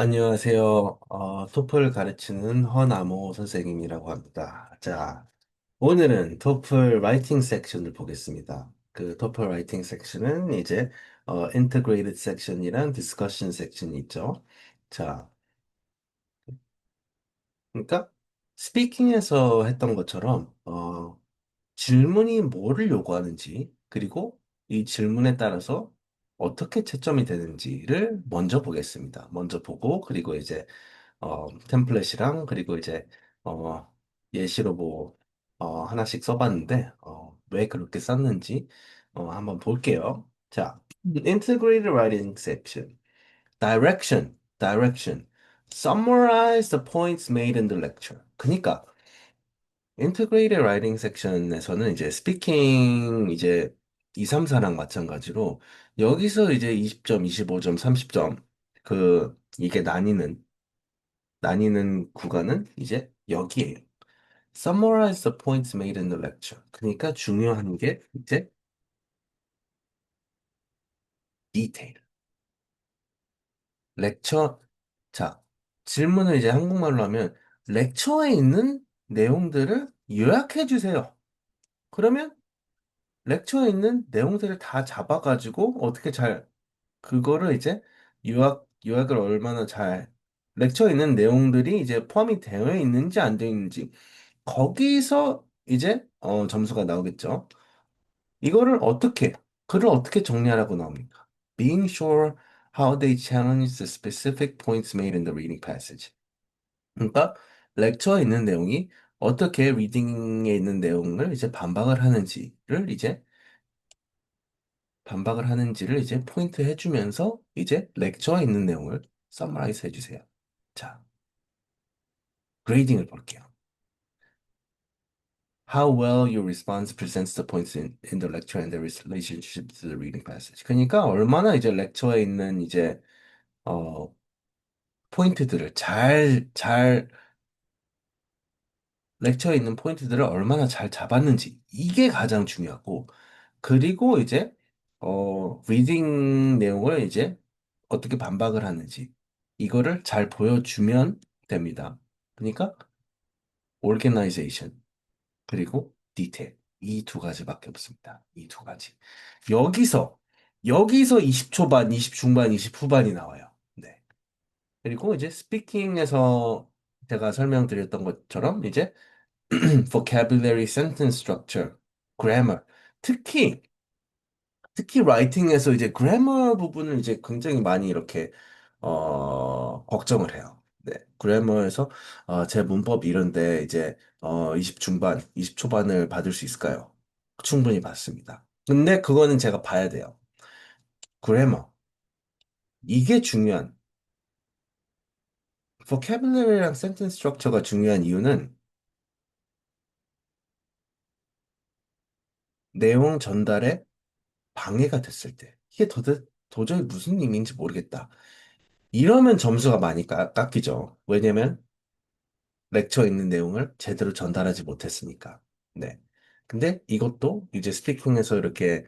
안녕하세요. 토플 가르치는 허나모 선생님이라고 합니다. 자, 오늘은 토플 라이팅 섹션을 보겠습니다. 그 토플 라이팅 섹션은 이제 integrated section이랑 discussion section이 있죠. 자, 그러니까 스피킹에서 했던 것처럼 질문이 뭐를 요구하는지, 그리고 이 질문에 따라서 어떻게 채점이 되는지를 먼저 보겠습니다. 먼저 보고, 그리고 이제 템플릿이랑 그리고 이제 어, 예시로 뭐 하나씩 써봤는데 왜 그렇게 썼는지 한번 볼게요. 자, Integrated Writing Section, Direction. Summarize the points made in the lecture. 그러니까 Integrated Writing Section에서는 이제 스피킹 이제 2, 3, 4랑 마찬가지로 여기서 이제 20점, 25점, 30점 이게 나뉘는 구간은 이제 여기에요. Summarize the points made in the lecture. 그러니까 중요한 게 이제 detail. lecture. 자, 질문을 이제 한국말로 하면 lecture에 있는 내용들을 요약해 주세요. 그러면 lecture에 있는 내용들을 다 잡아가지고 어떻게 잘 그거를 이제 요약을 얼마나 잘 lecture에 있는 내용들이 이제 포함이 되어 있는지 안 되어 있는지 거기서 이제 점수가 나오겠죠. 이거를 글을 어떻게 정리하라고 나옵니까? Being sure how they challenge the specific points made in the reading passage. 그러니까 렉처에 있는 내용이 어떻게 리딩에 있는 내용을 이제 반박을 하는지를 이제 포인트 해주면서 이제 렉처에 있는 내용을 서머라이즈 해주세요. 자, 그레이딩을 볼게요. How well your response presents the points in the lecture and their relationship to the reading passage. 그러니까 얼마나 이제 렉처에 있는 이제 어 포인트들을 렉처에 있는 포인트들을 얼마나 잘 잡았는지 이게 가장 중요하고 그리고 이제 리딩 내용을 이제 어떻게 반박을 하는지 이거를 잘 보여주면 됩니다. 그러니까 organization 그리고 디테일. 이 두 가지밖에 없습니다. 이 두 가지. 여기서, 여기서 20초반, 20중반, 20후반이 나와요. 네. 그리고 이제 스피킹에서 제가 설명드렸던 것처럼 이제 vocabulary, sentence structure, grammar. 특히, 특히 라이팅에서 이제 그래머 부분을 이제 굉장히 많이 이렇게, 걱정을 해요. 네. 그래머에서, 제 문법 이런데 이제, 20중반, 20초반을 받을 수 있을까요? 충분히 받습니다. 근데 그거는 제가 봐야 돼요. 그래머. 이게 중요한, vocabulary랑 sentence structure가 중요한 이유는 내용 전달에 방해가 됐을 때, 이게 도저히 무슨 의미인지 모르겠다. 이러면 점수가 많이 깎이죠. 왜냐면 렉처에 있는 내용을 제대로 전달하지 못했으니까. 네. 근데 이것도 이제 스피킹에서 이렇게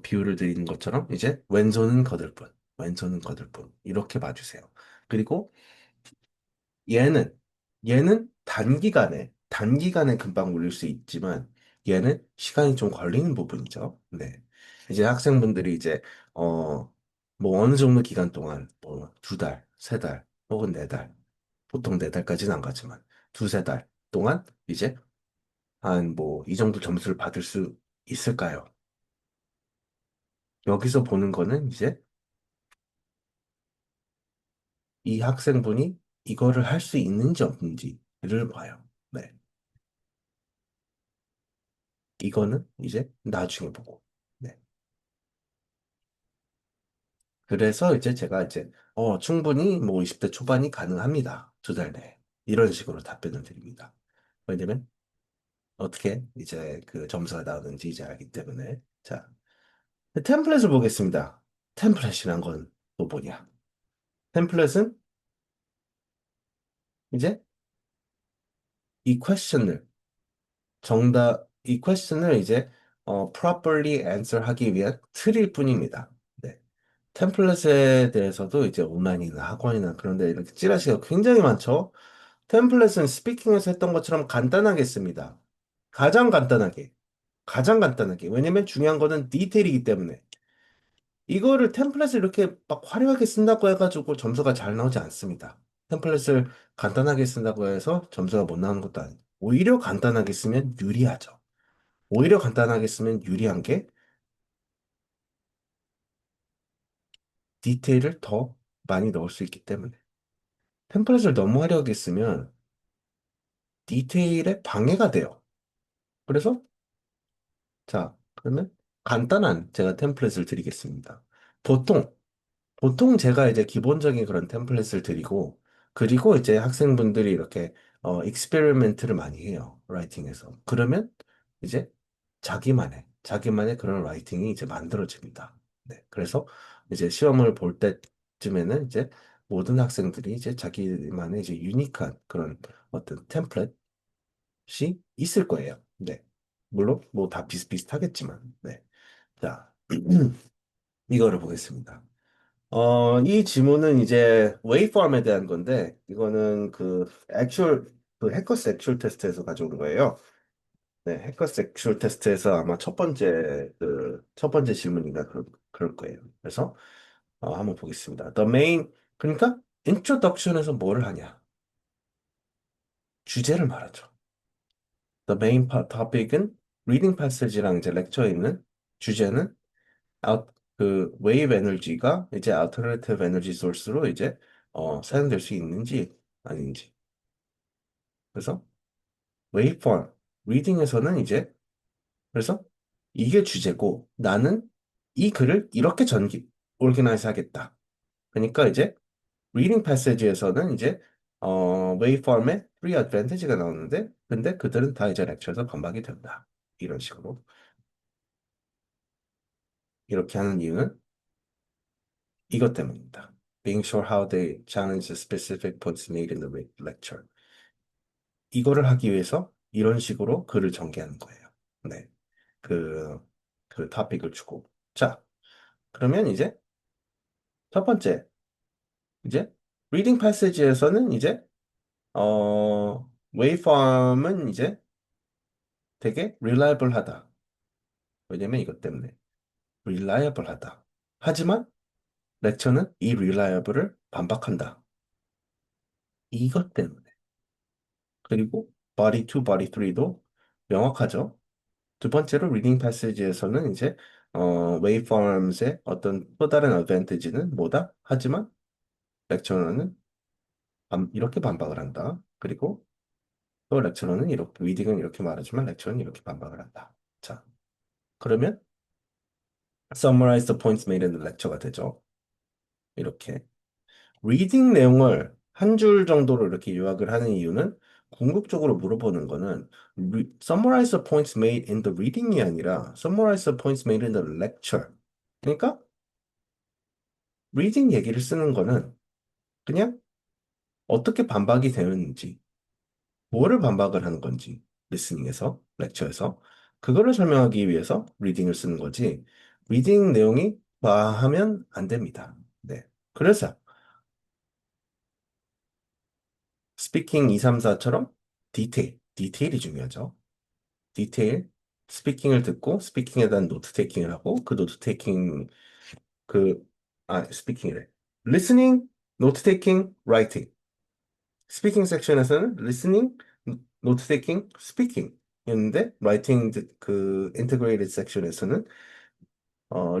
비유를 드리는 것처럼 이제 왼손은 거들 뿐, 왼손은 거들 뿐. 이렇게 봐주세요. 그리고 얘는 얘는 단기간에 금방 올릴 수 있지만 얘는 시간이 좀 걸리는 부분이죠. 네. 이제 학생분들이 이제 뭐 어느 정도 기간 동안 뭐 두 달, 세 달, 혹은 네 달, 보통 네 달까지는 안 가지만 두세 달 동안 이제 한 뭐 이 정도 점수를 받을 수 있을까요? 여기서 보는 거는 이제 이 학생분이 이거를 할 수 있는지 없는지를 봐요. 네. 이거는 이제 나중에 보고. 네. 그래서 이제 제가 이제, 충분히 뭐 20대 초반이 가능합니다. 두 달 내에. 이런 식으로 답변을 드립니다. 왜냐면 어떻게 이제 그 점수가 나오는지 이제 알기 때문에. 자, 템플릿을 보겠습니다. 템플릿이란 건 또 뭐냐? 템플릿은 이제 이 퀘스천을 이제 properly answer 하기 위한 틀일 뿐입니다. 네. 템플릿에 대해서도 이제 온라인이나 학원이나 그런 데 이렇게 찌라시가 굉장히 많죠. 템플릿은 스피킹에서 했던 것처럼 간단하게 씁니다. 가장 간단하게. 가장 간단하게. 왜냐면 중요한 거는 디테일이기 때문에. 이거를 템플릿을 이렇게 막 화려하게 쓴다고 해가지고 점수가 잘 나오지 않습니다. 템플릿을 간단하게 쓴다고 해서 점수가 못 나오는 것도 아니고. 오히려 간단하게 쓰면 유리하죠. 오히려 간단하게 쓰면 유리한 게 디테일을 더 많이 넣을 수 있기 때문에. 템플릿을 너무 화려하게 쓰면 디테일에 방해가 돼요. 그래서 자, 그러면 간단한 제가 템플릿을 드리겠습니다. 보통 제가 이제 기본적인 그런 템플릿을 드리고 그리고 이제 학생분들이 이렇게 익스페리멘트를 많이 해요. 라이팅에서. 그러면 이제 자기만의 그런 라이팅이 이제 만들어집니다. 네. 그래서 이제 시험을 볼 때쯤에는 이제 모든 학생들이 이제 자기만의 이제 유니크한 그런 어떤 템플릿이 있을 거예요. 네. 물론 뭐 다 비슷비슷하겠지만. 네. 자, 이거를 보겠습니다. 이 지문은 이제 웨이폼에 대한 건데, 이거는 그 해커스 액츄얼 테스트에서 가져온 거예요. 네, 해커스 액츄얼 테스트에서 아마 첫 번째 질문인가 그럴 거예요. 그래서, 한번 보겠습니다. 그러니까, introduction에서 뭐를 하냐? 주제를 말하죠. topic은 reading passage랑 이제 렉처에 있는 주제는 그 웨이브 에너지가 이제 alternative 에너지 소스로 이제 사용될 수 있는지 아닌지. 그래서 웨이브폼 리딩에서는 이제 그래서 이게 주제고 나는 이 글을 이렇게 오르게나이즈 하겠다. 그러니까 이제 리딩 패시지에서는 이제 웨이브폼의 three advantage가 나오는데 근데 그들은 다 이제 렉처에서 반박이 된다. 이런 식으로 이렇게 하는 이유는 이것 때문입니다. Being sure how they challenge the specific points made in the lecture. 이거를 하기 위해서 이런 식으로 글을 전개하는 거예요. 네. 그, 그 토픽을 주고. 자, 그러면 이제 첫 번째, 이제 reading passage에서는 이제, waveform은 이제 되게 reliable 하다. 왜냐면 이것 때문에 reliable 하다. 하지만 렉처는 이 reliable을 반박한다. 이것 때문에. 그리고 body 2, body 3도 명확하죠. 두 번째로 리딩 패시지에서는 이제 waveforms의 어떤 또 다른 advantage는 뭐다? 하지만 렉처러는 이렇게 반박을 한다. 그리고 또 렉처러는 이렇게 리딩은 이렇게 말하지만 렉처러는 이렇게 반박을 한다. 자, 그러면 summarize the points made in the lecture가 되죠. 이렇게 리딩 내용을 한 줄 정도로 이렇게 요약을 하는 이유는 궁극적으로 물어보는 거는 summarize the points made in the reading이 아니라 summarize the points made in the lecture. 그러니까 리딩 얘기를 쓰는 거는 그냥 어떻게 반박이 되는지, 뭐를 반박을 하는 건지, 리스닝에서, 렉처에서 그거를 설명하기 위해서 리딩을 쓰는 거지. 리딩 내용이 과하면 안 됩니다. 네. 그래서 스피킹 2, 3, 4처럼 디테일이 중요하죠. 디테일, 스피킹을 듣고 스피킹에 대한 노트 테이킹을 하고 그 노트 테이킹 그 스피킹이래. 리스닝, 노트 테이킹, 라이팅. 스피킹 섹션에서는 리스닝, 노트 테이킹, 스피킹이었는데 라이팅 그 인테그레이티드 섹션에서는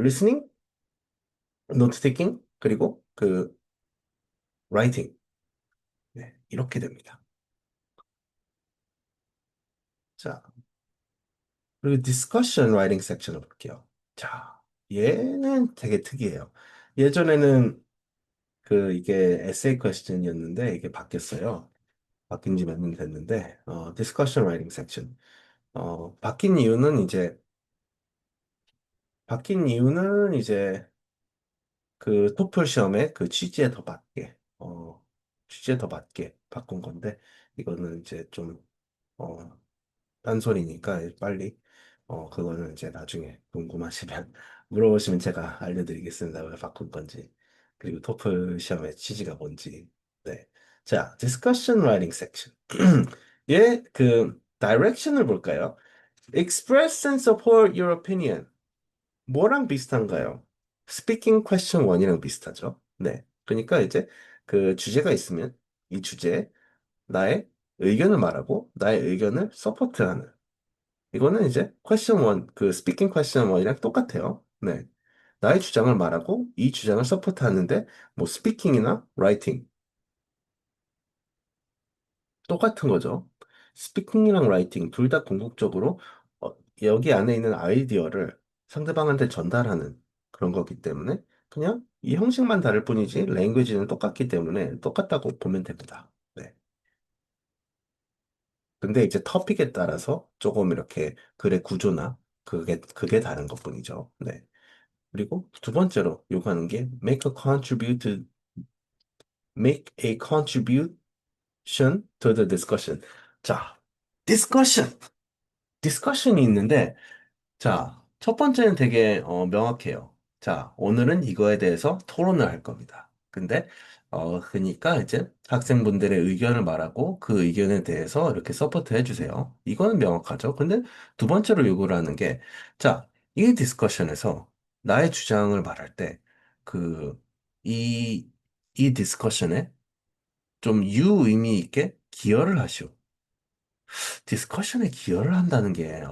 리스닝, 노트 테이킹 그리고 그 라이팅. 네, 이렇게 됩니다. 자, 그리고 디스커션 라이팅 섹션을 볼게요. 자, 얘는 되게 특이해요. 예전에는 이게 에세이 퀘스천이었는데 이게 바뀌었어요. 바뀐 지 몇 년 됐는데 디스커션 라이팅 섹션. 바뀐 이유는 이제 그 토플 시험의 그 취지에 더 맞게 바꾼 건데 이거는 이제 좀 딴소리니까 빨리 그거는 이제 나중에 궁금하시면 물어보시면 제가 알려드리겠습니다. 왜 바꾼 건지. 그리고 토플 시험의 취지가 뭔지. 네. 자, discussion writing section. 얘, direction을 볼까요? Express and support your opinion. 뭐랑 비슷한가요? Speaking question 1이랑 비슷하죠? 네. 그러니까 이제 그 주제가 있으면 이 주제에 나의 의견을 말하고 나의 의견을 서포트하는. 이거는 이제 question 1, speaking question 1이랑 똑같아요. 네. 나의 주장을 말하고 이 주장을 서포트하는데 뭐 스피킹이나 라이팅 똑같은 거죠. 스피킹이랑 라이팅 둘 다 궁극적으로 어, 여기 안에 있는 아이디어를 상대방한테 전달하는 그런 거기 때문에 그냥 이 형식만 다를 뿐이지 랭귀지는 똑같기 때문에 똑같다고 보면 됩니다. 네. 근데 이제 터픽에 따라서 조금 이렇게 글의 구조나 그게 다른 것뿐이죠. 네. 그리고 두 번째로 요구하는 게 make a contribution to the discussion. 자, discussion. 디스커션이 있는데, 자, 첫 번째는 되게 명확해요. 자, 오늘은 이거에 대해서 토론을 할 겁니다. 근데, 그러니까 이제 학생분들의 의견을 말하고 그 의견에 대해서 이렇게 서포트 해주세요. 이거는 명확하죠. 근데 두 번째로 요구를 하는 게, 자, 이 디스커션에서 나의 주장을 말할 때, 그, 이, 이 디스커션에 좀 유의미 있게 기여를 하시오. 디스커션에 기여를 한다는 게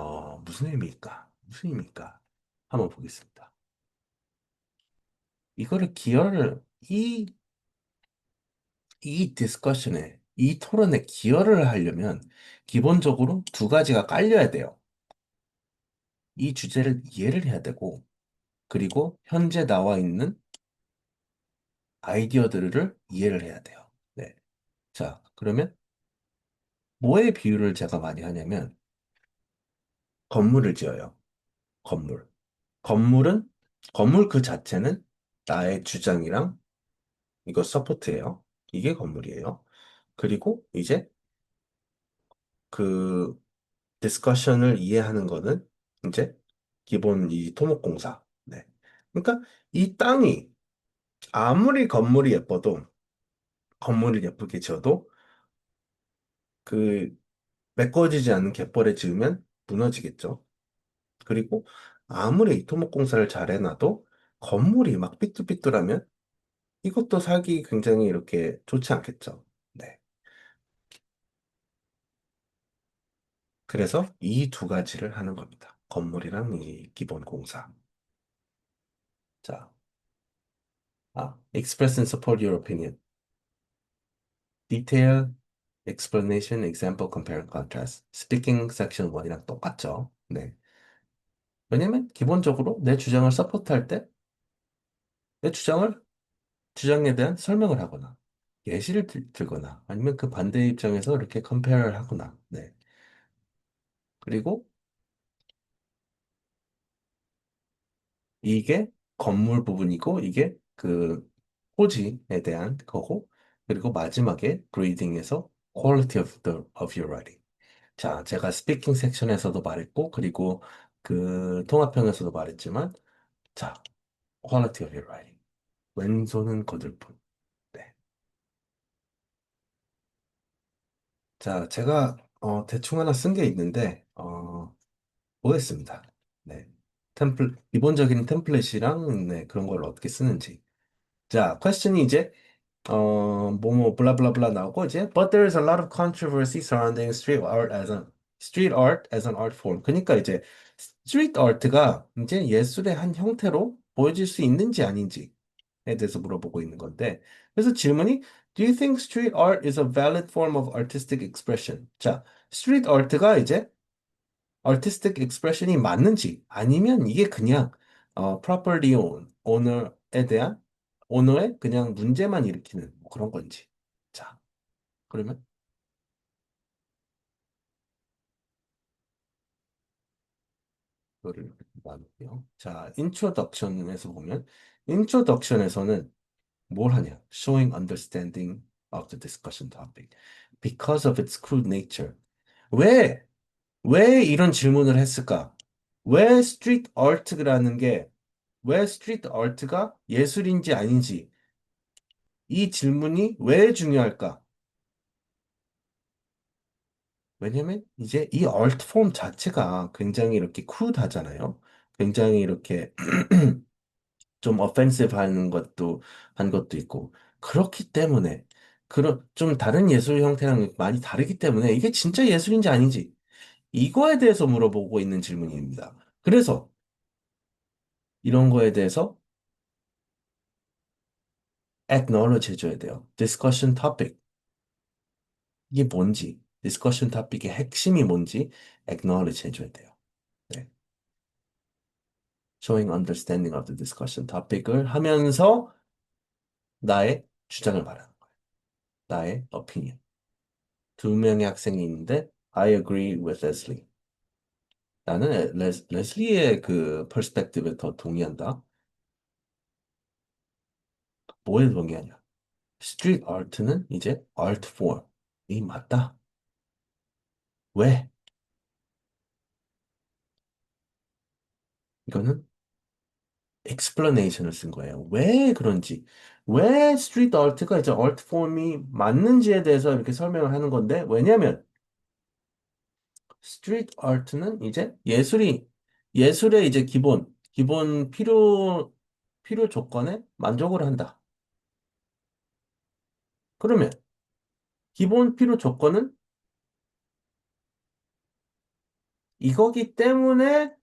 무슨 의미일까? 무슨 의미일까? 한번 보겠습니다. 이거를 기여를 이 디스커션에 이 토론에 기여를 하려면 기본적으로 두 가지가 깔려야 돼요. 이 주제를 이해를 해야 되고 그리고 현재 나와 있는 아이디어들을 이해를 해야 돼요. 네. 자, 그러면 뭐의 비유를 제가 많이 하냐면 건물을 지어요. 건물. 건물은 건물 그 자체는 나의 주장이랑 이거 서포트예요. 이게 건물이에요. 그리고 이제 그 디스커션을 이해하는 거는 이제 기본 이 토목공사. 네. 그러니까 이 땅이 아무리 건물이 예뻐도 건물을 예쁘게 지어도 그 메꿔지지 않은 갯벌에 지으면 무너지겠죠. 그리고 아무리 이 토목공사를 잘 해놔도 건물이 막 삐뚤삐뚤하면 이것도 살기 굉장히 이렇게 좋지 않겠죠. 네. 그래서 이 두 가지를 하는 겁니다. 건물이랑 이 기본 공사. 자, express and support your opinion. detail, explanation, example, compare and contrast. speaking section 1이랑 똑같죠. 네. 왜냐면 기본적으로 내 주장을 서포트할 때 내 주장에 대한 설명을 하거나 예시를 들거나 아니면 그 반대 입장에서 이렇게 compare를 하거나 네. 그리고 이게 건물 부분이고 이게 그 토지에 대한 거고 그리고 마지막에 grading에서 quality of your writing. 자, 제가 스피킹 섹션에서도 말했고 그리고 그 통합형에서도 말했지만 자, quality of your writing. 왼손은 거들 뿐. 네. 자, 제가 대충 하나 쓴 게 있는데 보겠습니다. 네. 기본적인 템플릿이랑 네, 그런 걸 어떻게 쓰는지. 자, 퀘스천이 이제 뭐뭐 블라블라블라 나오고 이제 but there is a lot of controversy surrounding street art as an art form. 그러니까 이제 스트리트 아트가 이제 예술의 한 형태로 보여질 수 있는지 아닌지에 대해서 물어보고 있는 건데 그래서 질문이 Do you think street art is a valid form of artistic expression? 자, 스트리트 아트가 이제 artistic expression이 맞는지 아니면 이게 그냥 property owner에 대한 오너의 그냥 문제만 일으키는 뭐 그런 건지. 자, 그러면 이거를 나눌게요. 자, introduction에서 보면 introduction에서는 뭘 하냐? Showing understanding of the discussion topic because of its crude nature. 왜, 왜 이런 질문을 했을까? 왜 스트리트 아트라는 게 왜 스트리트 아트가 예술인지 아닌지 이 질문이 왜 중요할까? 왜냐면 이제 이 얼트 폼 자체가 굉장히 이렇게 쿨하잖아요. 굉장히 이렇게 좀 어펜시브 한 것도 있고 그렇기 때문에 그런 좀 다른 예술 형태랑 많이 다르기 때문에 이게 진짜 예술인지 아닌지 이거에 대해서 물어보고 있는 질문입니다. 그래서 이런 거에 대해서 acknowledge 해줘야 돼요. discussion topic 이게 뭔지 discussion topic의 핵심이 뭔지 acknowledge 해줘야 돼요. 네. showing understanding of the discussion topic을 하면서 나의 주장을 말하는 거예요. 나의 opinion. 두 명의 학생이 있는데 I agree with Leslie. 나는 레슬리의 그 퍼스펙티브에 더 동의한다. 뭐에 동의하냐? 스트리트 아트는 이제 아트 폼이 맞다. 왜? 이거는 explanation을 쓴 거예요. 왜 그런지. 왜 스트리트 아트가 이제 아트 폼이 맞는지에 대해서 이렇게 설명을 하는 건데, 왜냐면 스트리트 아트는 이제 예술의 이제 기본 필요 조건에 만족을 한다. 그러면 기본 필요 조건은 이거기 때문에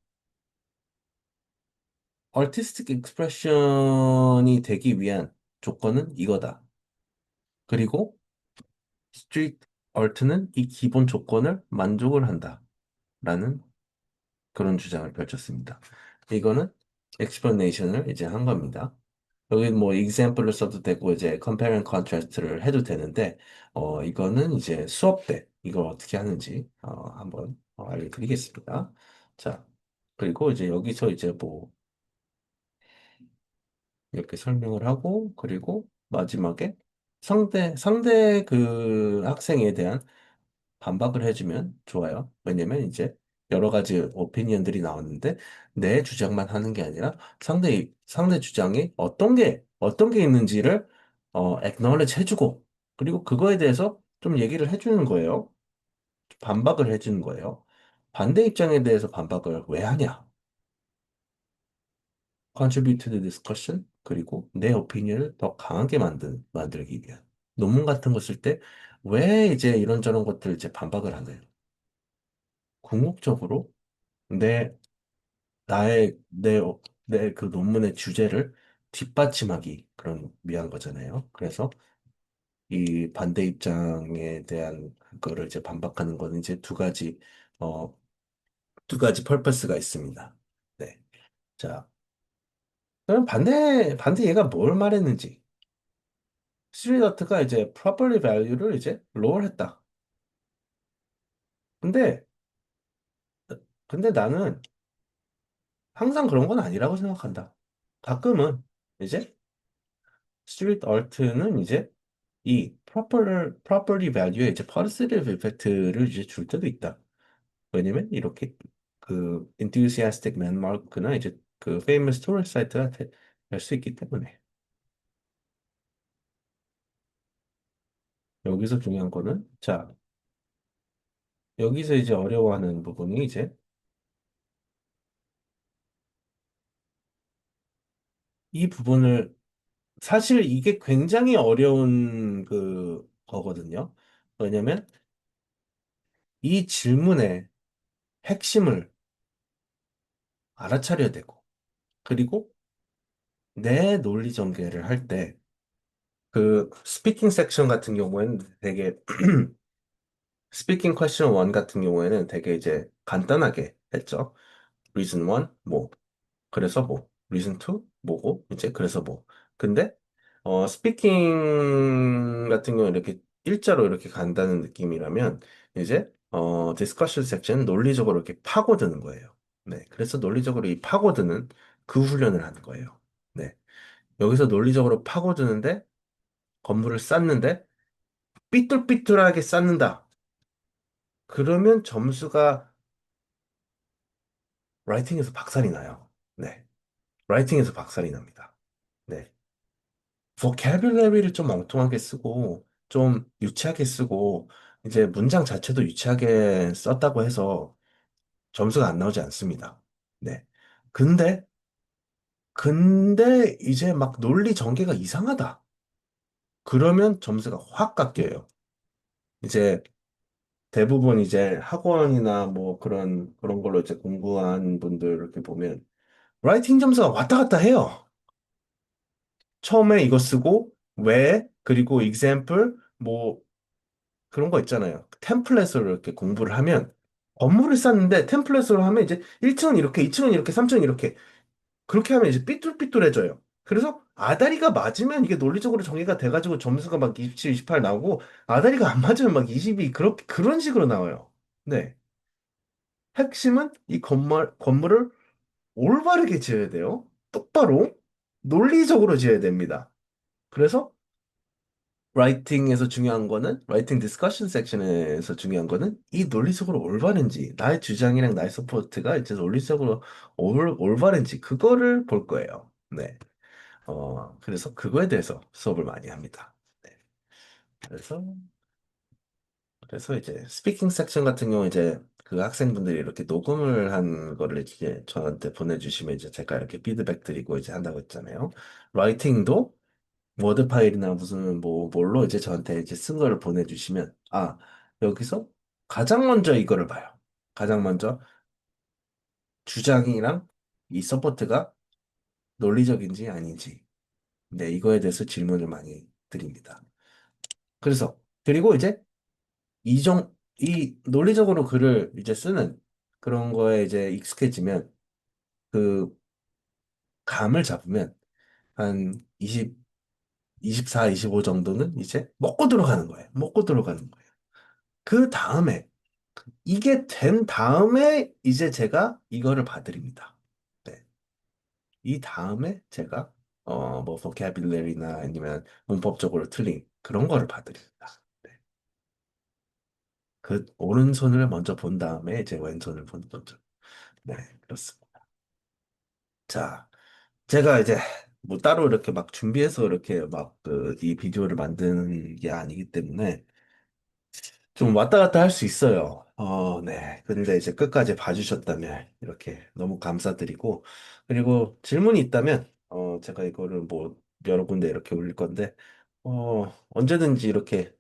artistic expression이 되기 위한 조건은 이거다. 그리고 스트리트 아트는 이 기본 조건을 만족을 한다. 라는 그런 주장을 펼쳤습니다. 이거는 explanation을 이제 한 겁니다. 여기 뭐 example을 써도 되고 이제 compare and contrast를 해도 되는데 이거는 이제 수업 때 이걸 어떻게 하는지 한번 알려드리겠습니다. 자, 그리고 이제 여기서 이제 뭐 이렇게 설명을 하고 그리고 마지막에 상대 그 학생에 대한 반박을 해주면 좋아요. 왜냐면 이제 여러 가지 오피니언들이 나왔는데 내 주장만 하는 게 아니라 상대 주장이 어떤 게 있는지를 acknowledge 해주고 그리고 그거에 대해서 좀 얘기를 해주는 거예요. 반박을 해주는 거예요. 반대 입장에 대해서 반박을 왜 하냐? contribute to the discussion 그리고 내 오피니언을 더 강하게 만들기 위한 논문 같은 거 쓸 때 왜 이제 이런저런 것들 이제 반박을 하나요? 궁극적으로 내 내 그 논문의 주제를 뒷받침하기 그런 위한 거잖아요. 그래서 이 반대 입장에 대한 그거를 이제 반박하는 거는 이제 어, 두 가지 펄퍼스가 있습니다. 네. 자, 그럼 반대 얘가 뭘 말했는지. 스리더트가 이제 property value를 이제 lower 했다. 근데, 근데 나는 항상 그런 건 아니라고 생각한다. 가끔은 이제 스트리트 아트는 이제 이 property value에 이제 positive effect를 이제 줄 때도 있다. 왜냐면 이렇게 그 enthusiastic landmark나 이제 그 famous tourist 사이트가 될 수 있기 때문에 여기서 중요한 거는 자 여기서 이제 어려워하는 부분이 이제 이 부분을 사실 이게 굉장히 어려운 그 거거든요. 왜냐면 이 질문의 핵심을 알아차려야 되고 그리고 내 논리 전개를 할 때 그 스피킹 섹션 같은 경우에는 되게 스피킹 퀘스천 1 같은 경우에는 되게 이제 간단하게 했죠. reason 1 뭐 그래서 뭐 reason 2 뭐고 이제 그래서 뭐 근데 스피킹 같은 경우 이렇게 일자로 이렇게 간다는 느낌이라면 이제 디스커션 섹션은 논리적으로 이렇게 파고드는 거예요. 네. 그래서 논리적으로 이 파고드는 그 훈련을 하는 거예요. 네. 여기서 논리적으로 파고드는데 건물을 쌓는데 삐뚤삐뚤하게 쌓는다. 그러면 점수가 라이팅에서 박살이 나요. 네. 라이팅에서 박살이 납니다. 네. 보캐뷸러리를 좀 엉뚱하게 쓰고, 좀 유치하게 쓰고, 이제 문장 자체도 유치하게 썼다고 해서 점수가 안 나오지 않습니다. 네. 근데, 근데 이제 막 논리 전개가 이상하다. 그러면 점수가 확 깎여요. 이제 대부분 이제 학원이나 뭐 그런 걸로 이제 공부한 분들 이렇게 보면 라이팅 점수가 왔다 갔다 해요. 처음에 이거 쓰고 왜 그리고 example 뭐 그런 거 있잖아요. 템플릿으로 이렇게 공부를 하면 업무를 쌌는데 템플릿으로 하면 이제 1층은 이렇게 2층은 이렇게 3층은 이렇게 그렇게 하면 이제 삐뚤삐뚤해져요. 그래서 아다리가 맞으면 이게 논리적으로 정의가 돼가지고 점수가 막 27, 28 나오고 아다리가 안 맞으면 막 22 그렇게 그런 식으로 나와요. 네. 핵심은 이 건물을 올바르게 지어야 돼요. 똑바로 논리적으로 지어야 됩니다. 그래서 라이팅에서 중요한 거는 라이팅 디스커션 섹션에서 중요한 거는 이 논리적으로 올바른지 나의 주장이랑 나의 서포트가 이제 논리적으로 올바른지 그거를 볼 거예요. 네. 그래서 그거에 대해서 수업을 많이 합니다. 네. 그래서 이제 스피킹 섹션 같은 경우 이제 그 학생분들이 이렇게 녹음을 한 거를 이제 저한테 보내주시면 이제 제가 이렇게 피드백 드리고 이제 한다고 했잖아요. 라이팅도 워드 파일이나 무슨 뭐 뭘로 이제 저한테 이제 쓴 거를 보내주시면 아 여기서 가장 먼저 이거를 봐요. 가장 먼저 주장이랑 이 서포트가 논리적인지 아닌지 네 이거에 대해서 질문을 많이 드립니다. 그래서 그리고 이제 이 논리적으로 글을 이제 쓰는 그런 거에 이제 익숙해지면 그 감을 잡으면 한 24, 25 정도는 이제 먹고 들어가는 거예요. 먹고 들어가는 거예요. 그 다음에 이게 된 다음에 이제 제가 이거를 봐드립니다. 네. 이 다음에 제가 뭐 vocabulary나 아니면 문법적으로 틀린 그런 거를 봐드립니다. 네. 그 오른손을 먼저 본 다음에 이제 왼손을 보는 거죠. 네, 그렇습니다. 자, 제가 이제 뭐 따로 이렇게 막 준비해서 이렇게 막 그 이 비디오를 만드는 게 아니기 때문에 좀 왔다 갔다 할 수 있어요. 네. 근데 이제 끝까지 봐주셨다면 이렇게 너무 감사드리고, 그리고 질문이 있다면, 제가 이거를 뭐 여러 군데 이렇게 올릴 건데, 언제든지 이렇게,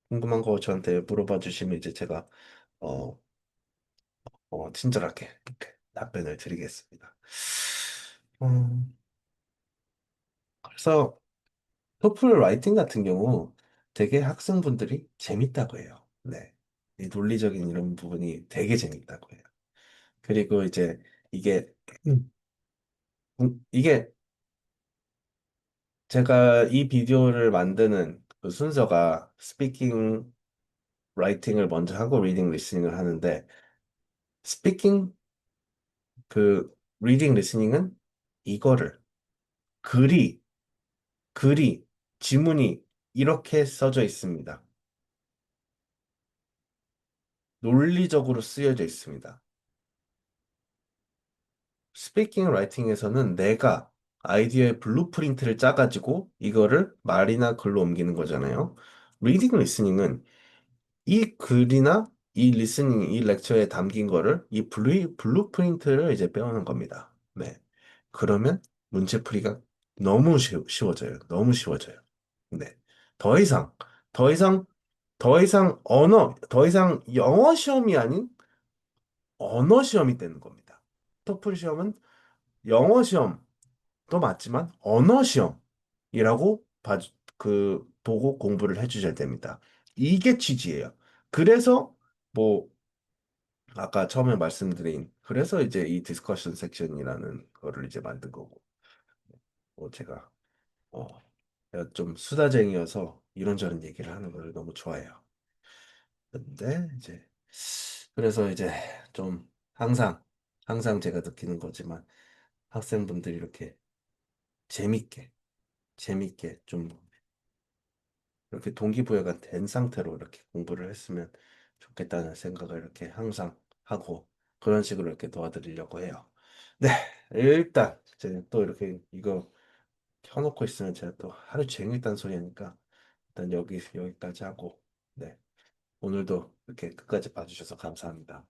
궁금한 거 저한테 물어봐 주시면 이제 제가, 어, 친절하게 이렇게 답변을 드리겠습니다. 음, 그래서 토플 라이팅 같은 경우 되게 학생분들이 재밌다고 해요. 네. 이 논리적인 이런 부분이 되게 재밌다고 해요. 그리고 이제 이게, 이게 제가 이 비디오를 만드는 그 순서가 스피킹, 라이팅을 먼저 하고 리딩, 리스닝을 하는데 스피킹, 그 리딩, 리스닝은 이거를 글이, 글이, 지문이 이렇게 써져 있습니다. 논리적으로 쓰여져 있습니다. 스피킹 라이팅에서는 내가 아이디어의 블루프린트를 짜가지고 이거를 말이나 글로 옮기는 거잖아요. 리딩 리스닝은 이 글이나 이 리스닝, 이 렉처에 담긴 거를 이 블루프린트를 이제 빼오는 겁니다. 네. 그러면 문제풀이가 너무 쉬워져요. 너무 쉬워져요. 네. 더 이상, 더 이상, 더 이상 영어 시험이 아닌 언어 시험이 되는 겁니다. 토플 시험은 영어 시험도 맞지만 언어 시험이라고 보고 공부를 해주셔야 됩니다. 이게 취지예요. 그래서 뭐 아까 처음에 말씀드린 그래서 이제 이 디스커션 섹션이라는 거를 이제 만든 거고 제가 어, 제가 좀 수다쟁이여서 이런저런 얘기를 하는 걸 너무 좋아해요. 근데 이제 그래서 이제 좀 항상 제가 느끼는 거지만 학생분들이 이렇게 재밌게 좀 이렇게 동기부여가 된 상태로 이렇게 공부를 했으면 좋겠다는 생각을 이렇게 항상 하고 그런 식으로 이렇게 도와드리려고 해요. 네, 일단 이제 또 이렇게 이거 켜놓고 있으면 제가 또 하루 종일 딴 소리 하니까 일단 여기까지 하고 네, 오늘도 이렇게 끝까지 봐주셔서 감사합니다.